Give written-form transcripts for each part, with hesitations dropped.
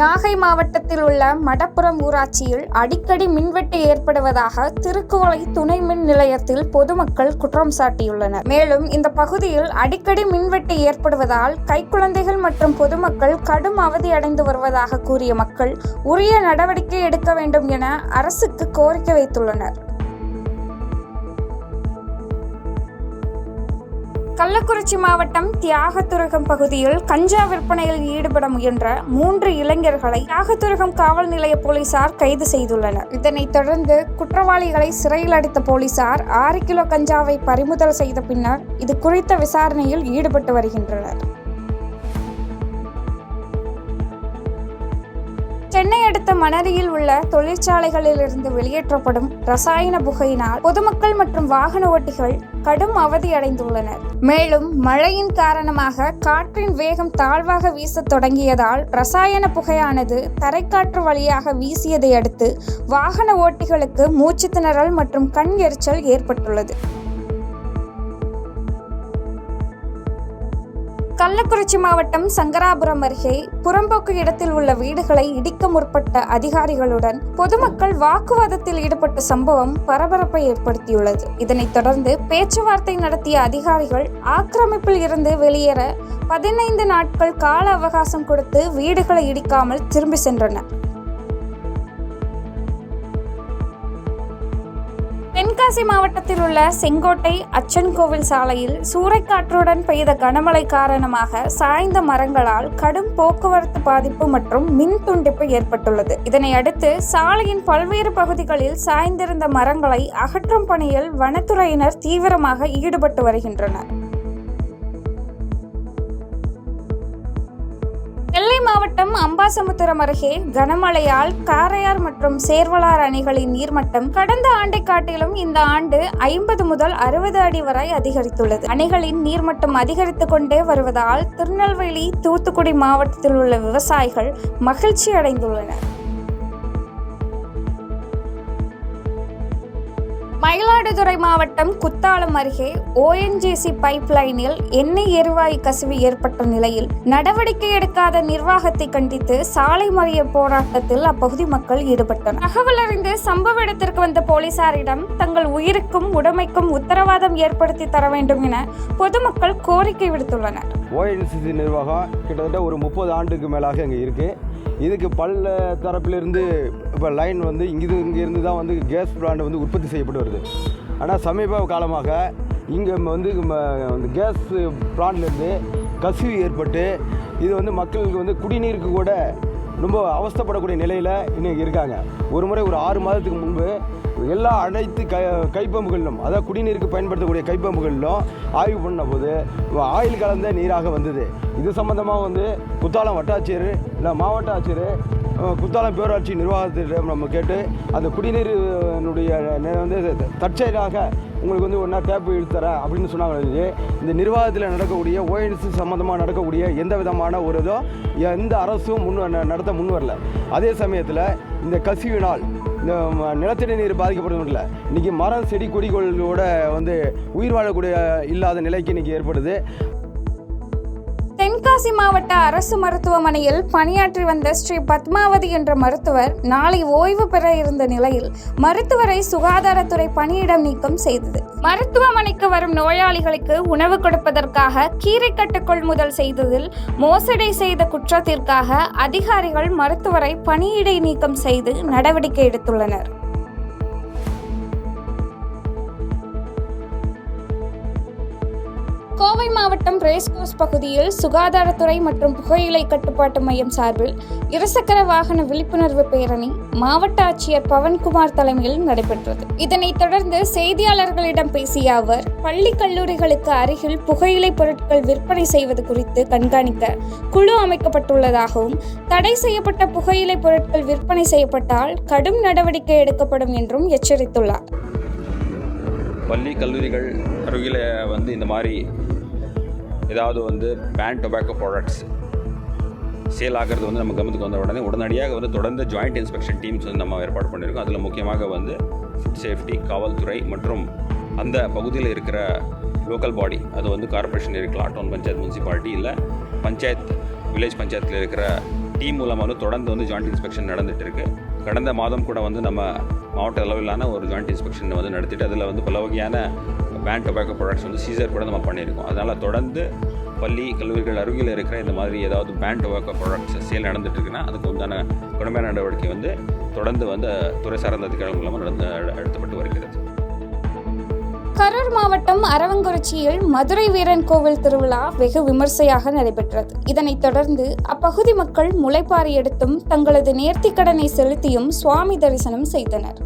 நாகை மாவட்டத்தில் உள்ள மடப்புரம் ஊராட்சியில் அடிக்கடி மின்வெட்டு ஏற்படுவதாக திருக்குவளை துணை மின் நிலையத்தில் பொதுமக்கள் குற்றம் சாட்டியுள்ளனர். மேலும் இந்த பகுதியில் அடிக்கடி மின்வெட்டு ஏற்படுவதால் கைக்குழந்தைகள் மற்றும் பொதுமக்கள் கடும் அவதியடைந்து வருவதாக கூறிய மக்கள் உரிய நடவடிக்கை எடுக்க வேண்டும் என அரசுக்கு கோரிக்கை வைத்துள்ளனர். கள்ளக்குறிச்சி மாவட்டம் தியாகதுருகம் பகுதியில் கஞ்சா விற்பனையில் ஈடுபட முயன்ற 3 இளைஞர்களை தியாகதுருகம் காவல் நிலைய போலீசார் கைது செய்துள்ளனர். இதனைத் தொடர்ந்து குற்றவாளிகளை சிறையில் அடைத்த போலீசார் 6 கிலோ கஞ்சாவை பறிமுதல் செய்த பின்னர் இது குறித்த விசாரணையில் ஈடுபட்டு வருகின்றனர். சென்னை அடுத்த மணலியில் உள்ள தொழிற்சாலைகளிலிருந்து வெளியேற்றப்படும் ரசாயன புகையினால் பொதுமக்கள் மற்றும் வாகன ஓட்டிகள் கடும் அவதியடைந்துள்ளனர். மேலும் மழையின் காரணமாக காற்றின் வேகம் தாழ்வாக வீசத் தொடங்கியதால் ரசாயன புகையானது தரைக்காற்று வழியாக வீசியதை அடுத்து வாகன ஓட்டிகளுக்கு மூச்சு திணறல் மற்றும் கண் எரிச்சல் ஏற்பட்டுள்ளது. கள்ளக்குறிச்சி மாவட்டம் சங்கராபுரம் அருகே புறம்போக்கு இடத்தில் உள்ள வீடுகளை இடிக்க முற்பட்ட அதிகாரிகளுடன் பொதுமக்கள் வாக்குவாதத்தில் ஈடுபட்ட சம்பவம் பரபரப்பை ஏற்படுத்தியுள்ளது. இதனைத் தொடர்ந்து பேச்சுவார்த்தை நடத்திய அதிகாரிகள் ஆக்கிரமிப்பில் இருந்து வெளியேற 15 நாட்கள் கால அவகாசம் கொடுத்து வீடுகளை இடிக்காமல் திரும்பி சென்றனர். தென்காசி மாவட்டத்தில் உள்ள செங்கோட்டை அச்சன் கோவில் சாலையில் சூறைக்காற்றுடன் பெய்த கனமழை காரணமாக சாய்ந்த மரங்களால் கடும் போக்குவரத்து பாதிப்பு மற்றும் மின் துண்டிப்பு ஏற்பட்டுள்ளது. இதனை அடுத்து சாலையின் பல்வேறு பகுதிகளில் சாய்ந்திருந்த மரங்களை அகற்றும் பணியில் வனத்துறையினர் தீவிரமாக ஈடுபட்டு வருகின்றனர். நெல்லை மாவட்டம் அம்பாசமுத்திரம் அருகே கனமழையால் காரையார் மற்றும் சேர்வலார் அணைகளின் நீர்மட்டம் கடந்த ஆண்டை காட்டிலும் இந்த ஆண்டு 50 முதல் 60 அடி வரை அதிகரித்துள்ளது. அணைகளின் நீர்மட்டம் அதிகரித்துக் கொண்டே வருவதால் திருநெல்வேலி, தூத்துக்குடி மாவட்டத்தில் உள்ள விவசாயிகள் மகிழ்ச்சி அடைந்துள்ளனர். மயிலாடுதுறை மாவட்டம் குத்தாலம் அருகே ONGC பைப் லைனில் எண்ணெய் எரிவாயு கசிவு ஏற்பட்ட நிலையில் நடவடிக்கை எடுக்காத நிர்வாகத்தை கண்டித்து சாலை மறியல் போராட்டத்தில் அப்பகுதி மக்கள் ஈடுபட்டனர். தகவல் அறிந்து சம்பவ இடத்திற்கு வந்த போலீசாரிடம் தங்கள் உயிருக்கும் உடைமைக்கும் உத்தரவாதம் ஏற்படுத்தி தர வேண்டும் என பொதுமக்கள் கோரிக்கை விடுத்துள்ளனர். ONGC நிர்வாகம் கிட்டத்தட்ட ஒரு 30 ஆண்டுக்கு மேலாக இங்கே இருக்குது. இதுக்கு பல தரப்பிலிருந்து இப்போ லைன் வந்து இங்கேருந்து தான் வந்து கேஸ் பிளான்ட் வந்து உற்பத்தி செய்யப்பட்டு வருது. ஆனால் சமீப காலமாக இங்கே வந்து கேஸ் பிளான்ட்லேருந்து கசிவு ஏற்பட்டு இது வந்து மக்களுக்கு வந்து குடிநீருக்கு கூட ரொம்ப அவஸ்தைப்படக்கூடிய நிலையில் இன்றைக்கி இருக்காங்க. ஒரு முறை ஒரு 6 மாதத்துக்கு முன்பு அனைத்து கைப்பம்புகளிலும், அதாவது குடிநீருக்கு பயன்படுத்தக்கூடிய கைப்பம்புகளிலும் ஆய்வு பண்ண போது ஆயில் கலந்த நீராக வந்தது. இது சம்பந்தமாக வந்து குத்தாலம் வட்டாட்சியர் இல்லை மாவட்ட ஆட்சியர் குத்தாலம் பேரூராட்சி நிர்வாகத்திடம் நம்ம கேட்டு அந்த குடிநீருடைய வந்து தற்செயலாக உங்களுக்கு வந்து ஒன்றா டேப்பு இழுத்தரேன் அப்படின்னு சொன்னாங்க. இந்த நிர்வாகத்தில் நடக்கக்கூடிய ONGC சம்மந்தமாக நடக்கக்கூடிய எந்த விதமான ஒரு இதோ எந்த அரசும் நடத்த முன் வரல. அதே சமயத்தில் இந்த கசிவினால் இந்த நிலத்தடி நீர் பாதிக்கப்படுறது இல்லை, இன்றைக்கி மரம் செடி கொடிகளோட வந்து உயிர் வாழக்கூடிய இல்லாத நிலைக்கு இன்றைக்கி ஏற்படுது. தென்காசி மாவட்ட அரசு மருத்துவமனையில் பணியாற்றி வந்த ஸ்ரீ பத்மாவதி என்ற மருத்துவர் நாளை ஓய்வு பெற இருந்த நிலையில் மருத்துவரை சுகாதாரத்துறை பணியிடம் நீக்கம் செய்தது. மருத்துவமனைக்கு வரும் நோயாளிகளுக்கு உணவு கொடுப்பதற்காக கீரைக்கட்டு கொள்முதல் செய்ததில் மோசடி செய்த குற்றத்திற்காக அதிகாரிகள் மருத்துவரை பணியிடை நீக்கம் செய்து நடவடிக்கை எடுத்துள்ளனர். கோவை மாவட்டம் ரேஸ்கோர்ஸ் பகுதியில் சுகாதாரத்துறை மற்றும் புகையிலை கட்டுப்பாட்டு மையம் சார்பில் இருசக்கர வாகன விழிப்புணர்வு பேரணி மாவட்ட ஆட்சியர் பவன்குமார் தலைமையில் நடைபெற்றது. இதனைத் தொடர்ந்து செய்தியாளர்களிடம் பேசிய அவர், பள்ளி கல்லூரிகளுக்கு அருகில் புகையிலை பொருட்கள் விற்பனை செய்வது குறித்து கண்காணிக்க குழு அமைக்கப்பட்டுள்ளதாகவும், தடை செய்யப்பட்ட புகையிலை பொருட்கள் விற்பனை செய்யப்பட்டால் கடும் நடவடிக்கை எடுக்கப்படும் என்றும் எச்சரித்துள்ளார். பள்ளி கல்லூரிகள் அருகில் வந்து இந்த மாதிரி ஏதாவது வந்து பேன் டொபாக்கோ ப்ராடக்ட்ஸ் சேல் ஆகிறது வந்து நம்ம கவனத்துக்கு வந்த உடனடியாக வந்து தொடர்ந்து ஜாயிண்ட் இன்ஸ்பெக்ஷன் டீம்ஸ் வந்து நம்ம ஏற்பாடு பண்ணியிருக்கோம். அதில் முக்கியமாக வந்து ஃபுட் சேஃப்டி, காவல்துறை மற்றும் அந்த பகுதியில் இருக்கிற லோக்கல் பாடி, அது வந்து கார்பரேஷன் இருக்கலாம், டவுன் பஞ்சாயத்து, முனிசிபாலிட்டி, இல்லை பஞ்சாயத்து வில்லேஜ் பஞ்சாயத்தில் இருக்கிற டீம் மூலமாக வந்து தொடர்ந்து வந்து ஜாயிண்ட் இன்ஸ்பெக்ஷன் நடந்துகிட்டு இருக்குது. கடந்த மாதம் கூட வந்து நம்ம மாவட்ட அளவிலான ஒரு ஜாயிண்ட் இன்ஸ்பெக்ஷன் வந்து நடத்திட்டு அதில் வந்து பல வகையான பேன் டொபாக்கோ ப்ராடக்ட்ஸ் வந்து சீசர் கூட நம்ம பண்ணியிருக்கோம். அதனால் தொடர்ந்து பள்ளி கல்லூரிகள் அருகில் இருக்கிற இந்த மாதிரி ஏதாவது பேன் டொபாக்கோ ப்ராடக்ட்ஸ் சேல் நடந்துட்டு இருக்குன்னா அதுக்கு உண்டான கடுமையான நடவடிக்கை வந்து தொடர்ந்து வந்து துறை சார்ந்த அதிகாரிகள் மூலமாக எடுக்கப்பட்டு வருகிறது. கரூர் மாவட்டம் அரவங்குறிச்சியில் மதுரை வீரன் கோவில் திருவிழா வெகு விமர்சையாக நடைபெற்றது. இதனைத் தொடர்ந்து அப்பகுதி மக்கள் முளைப்பாரி எடுத்தும் தங்களது நேர்த்திக்கடனை செலுத்தியும் சுவாமி தரிசனம் செய்தனர்.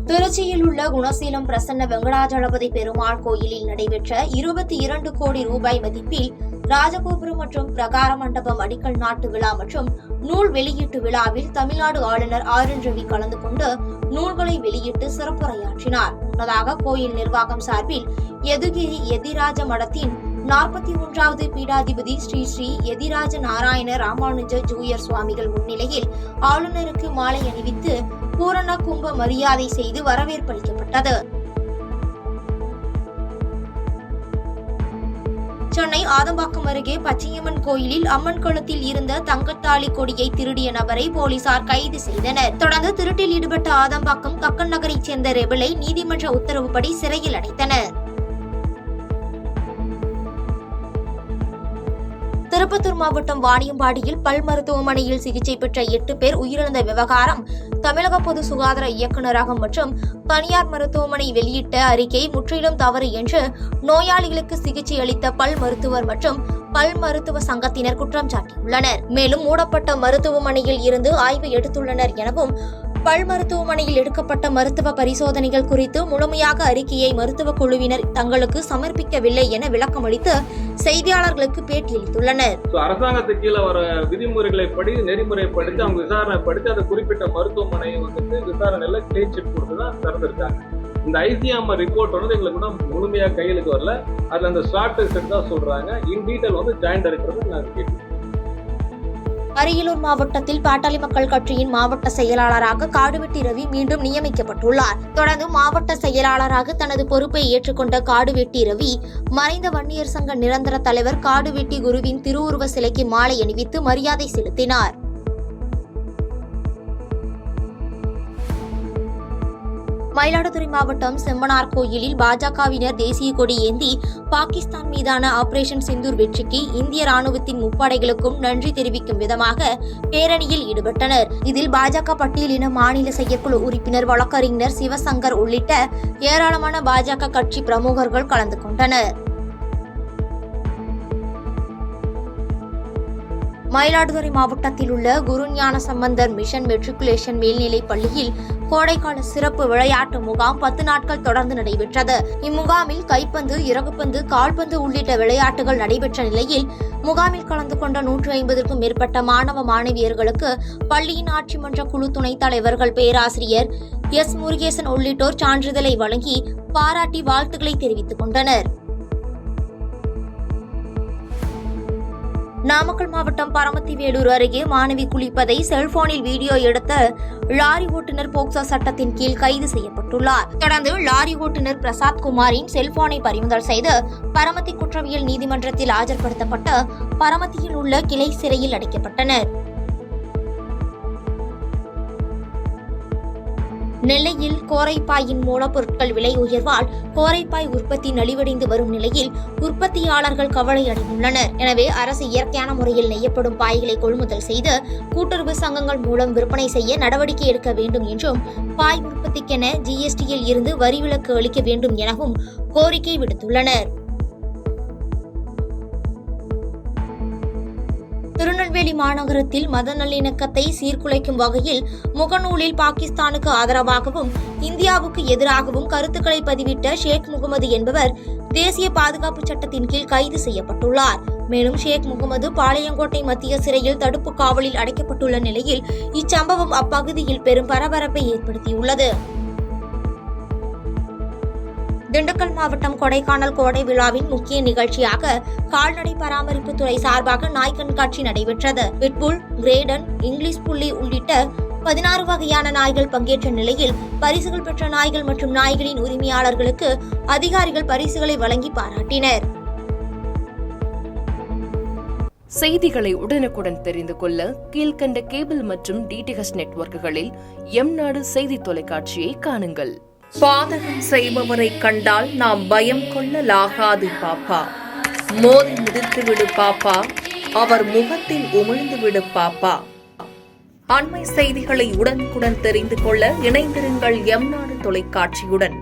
திருச்சியில் உள்ள குணசீலம் பிரசன்ன வெங்கடாஜலபதி பெருமாள் கோயிலில் நடைபெற்ற 22 கோடி ரூபாய் மதிப்பில் ராஜகோபுரம் மற்றும் பிரகார மண்டபம் அடிக்கல் நாட்டு விழா மற்றும் நூல் வெளியீட்டு விழாவில் தமிழ்நாடு ஆளுநர் RN ரவி கலந்து கொண்டு நூல்களை வெளியிட்டு சிறப்புரையாற்றினார். முன்னதாக கோயில் நிர்வாகம் சார்பில் யதுகிரி எதிராஜ மடத்தின் 41வது பீடாதிபதி ஸ்ரீ ஸ்ரீ எதிராஜ நாராயண ராமானுஜ ஜூயர் சுவாமிகள் முன்னிலையில் ஆளுநருக்கு மாலை அணிவித்து பூரண கும்ப மரியாதை செய்து வரவேற்பளிக்கப்பட்டது. சென்னை ஆதம்பாக்கம் அருகே பச்சையம்மன் கோயிலில் அம்மன் கழுத்தில் இருந்த தங்கத்தாலி கொடியை திருடிய நபரை போலீசார் கைது செய்தனர். தொடர்ந்து திருட்டில் ஈடுபட்ட ஆதம்பாக்கம் கக்கன் நகரைச் சேர்ந்த ரெபலை நீதிமன்ற உத்தரவுப்படி சிறையில் அடைத்தனர். திருப்பத்தூர் மாவட்டம் வாணியம்பாடியில் பல் மருத்துவமனையில் சிகிச்சை பெற்ற 8 பேர் உயிரிழந்த விவகாரம் தமிழக பொது சுகாதார இயக்குநரகம் மற்றும் தனியார் மருத்துவமனை வெளியிட்ட அறிக்கை முற்றிலும் தவறு என்று நோயாளிகளுக்கு சிகிச்சை அளித்த பல் மருத்துவர் மற்றும் பல் மருத்துவ சங்கத்தினர் குற்றம் சாட்டியுள்ளனர். மேலும் மூடப்பட்ட மருத்துவமனையில் இருந்து ஆய்வு எடுத்துள்ளனர் எனவும் பல் மருத்துவமனையில் எடுக்கப்பட்ட மருத்துவ பரிசோதனைகள் குறித்து முழுமையாக அறிக்கையை மருத்துவ குழுவினர் தங்களுக்கு சமர்ப்பிக்கவில்லை என விளக்கமளித்து செய்தியாளர்களுக்கு பேட்டியளித்துள்ளனர். அரசாங்கத்துக்கு கீழே வர விதிமுறைகளை படி நெறிமுறைப்படுத்தி அவங்க விசாரணை படுத்தி அதை குறிப்பிட்ட மருத்துவமனையை வந்துட்டு விசாரணையில கிளீன் சிட் கொடுத்துதான் திறந்திருக்காங்க. இந்த ICMR ரிப்போர்ட் வந்து எங்களுக்கு கூட முழுமையா கையிலுக்கு வரல. அதுல அந்த ஷார்ட் செட் தான் சொல்றாங்க. இன் டீடைல் வந்து ஜாயிண்ட் இருக்கிறது நாங்கள் கேட்கிறோம். அரியலூர் மாவட்டத்தில் பாட்டாளி மக்கள் கட்சியின் மாவட்ட செயலாளராக காடுவெட்டி ரவி மீண்டும் நியமிக்கப்பட்டுள்ளார். தொடர்ந்து மாவட்ட செயலாளராக தனது பொறுப்பை ஏற்றுக்கொண்ட காடுவெட்டி ரவி மறைந்த வன்னியர் சங்க நிரந்தர தலைவர் காடுவெட்டி குருவின் திருவுருவ சிலைக்கு மாலை அணிவித்து மரியாதை செலுத்தினார். மயிலாடுதுறை மாவட்டம் செம்மனார் கோயிலில் பாஜகவினர் தேசிய கொடி ஏந்தி பாகிஸ்தான் மீதான ஆபரேஷன் சிந்தூர் வெற்றிக்கு இந்திய ராணுவத்தின் முப்படைகளுக்கும் நன்றி தெரிவிக்கும் விதமாக பேரணியில் ஈடுபட்டனர். இதில் பாஜக பட்டியலின மாநில செயற்குழு உறுப்பினர் வழக்கறிஞர் சிவசங்கர் உள்ளிட்ட ஏராளமான பாஜக கட்சி பிரமுகர்கள் கலந்து கொண்டனர். மயிலாடுதுறை மாவட்டத்தில் உள்ள குருஞான சம்பந்தர் மிஷன் மெட்ரிகுலேஷன் மேல்நிலைப் பள்ளியில் கோடைக்கால சிறப்பு விளையாட்டு முகாம் 10 நாட்கள் தொடர்ந்து நடைபெற்றது. இம்முகாமில் கைப்பந்து, இறகுப்பந்து, கால்பந்து உள்ளிட்ட விளையாட்டுகள் நடைபெற்ற நிலையில் முகாமில் கலந்து கொண்ட 150க்கும் மேற்பட்ட மாணவ மாணவியர்களுக்கு பள்ளியின் ஆட்சி மன்ற குழு துணைத் தலைவர்கள் பேராசிரியர் S. முருகேசன் உள்ளிட்டோர் சான்றிதழை வழங்கி பாராட்டி வாழ்த்துக்களை தெரிவித்துக் கொண்டனர். நாமக்கல் மாவட்டம் பரமத்தி வேலூர் அருகே மாணவி குளிப்பதை செல்போனில் வீடியோ எடுத்த லாரி ஓட்டுநர் போக்சோ சட்டத்தின் கீழ் கைது செய்யப்பட்டுள்ளார். தொடர்ந்து லாரி ஓட்டுநர் பிரசாத் குமாரின் செல்போனை பறிமுதல் செய்து பரமத்தி குற்றவியல் நீதிமன்றத்தில் ஆஜர்படுத்தப்பட்டு பரமத்தியில் உள்ள கிளை சிறையில் அடைக்கப்பட்டனர். நெல்லையில் கோரைப்பாயின் மூலப்பொருட்கள் விலை உயர்வால் கோரைப்பாய் உற்பத்தி நலிவடைந்து வரும் நிலையில் உற்பத்தியாளர்கள் கவலை அடைந்துள்ளனர். எனவே அரசு இயற்கையான முறையில் நெய்யப்படும் பாய்களை கொள்முதல் செய்து கூட்டுறவு சங்கங்கள் மூலம் விற்பனை செய்ய நடவடிக்கை எடுக்க வேண்டும் என்றும் பாய் உற்பத்திக்கென GSTயில் இருந்து வரி விலக்கு அளிக்க வேண்டும் எனவும் கோரிக்கை விடுத்துள்ளனர். திருநெல்வேலி மாநகரத்தில் மத நல்லிணக்கத்தை சீர்குலைக்கும் வகையில் முகநூலில் பாகிஸ்தானுக்கு ஆதரவாகவும் இந்தியாவுக்கு எதிராகவும் கருத்துக்களை பதிவிட்ட ஷேக் முகமது என்பவர் தேசிய பாதுகாப்பு சட்டத்தின் கீழ் கைது செய்யப்பட்டுள்ளார். மேலும் ஷேக் முகமது பாளையங்கோட்டை மத்திய சிறையில் தடுப்பு காவலில் அடைக்கப்பட்டுள்ள நிலையில் இச்சம்பவம் அப்பகுதியில் பெரும் பரபரப்பை ஏற்படுத்தியுள்ளது. திண்டுக்கல் மாவட்டம் கொடைக்கானல் கோடை விழாவின் முக்கிய நிகழ்ச்சியாக கால்நடை பராமரிப்பு துறை சார்பாக நாய் கண்காட்சி நடைபெற்றது. பிட்புல், கிரேடன், இங்கிலீஷ் புள்ளி உள்ளிட்ட 16 வகையான நாய்கள் பங்கேற்ற நிலையில் பரிசுகள் பெற்ற நாய்கள் மற்றும் நாய்களின் உரிமையாளர்களுக்கு அதிகாரிகள் பரிசுகளை வழங்கி பாராட்டினர். செய்திகளை உடனுக்குடன் தெரிந்து கொள்ள கீழ்கண்ட கேபிள் மற்றும் டிடிஎச் நெட்வொர்க்குகளில் எம்நாடு செய்தி தொலைக்காட்சியை காணுங்கள். பாதகம் செய்பவரை கண்டால் நாம் பயம் கொள்ளலாகாது பாப்பா. மோதி மிதித்துவிடு பாப்பா, அவர் முகத்தில் உமிழ்ந்துவிடு பாப்பா. அண்மை செய்திகளை உடனுக்குடன் தெரிந்து கொள்ள இணைந்திருங்கள் எம்நாடு தொலைக்காட்சியுடன்.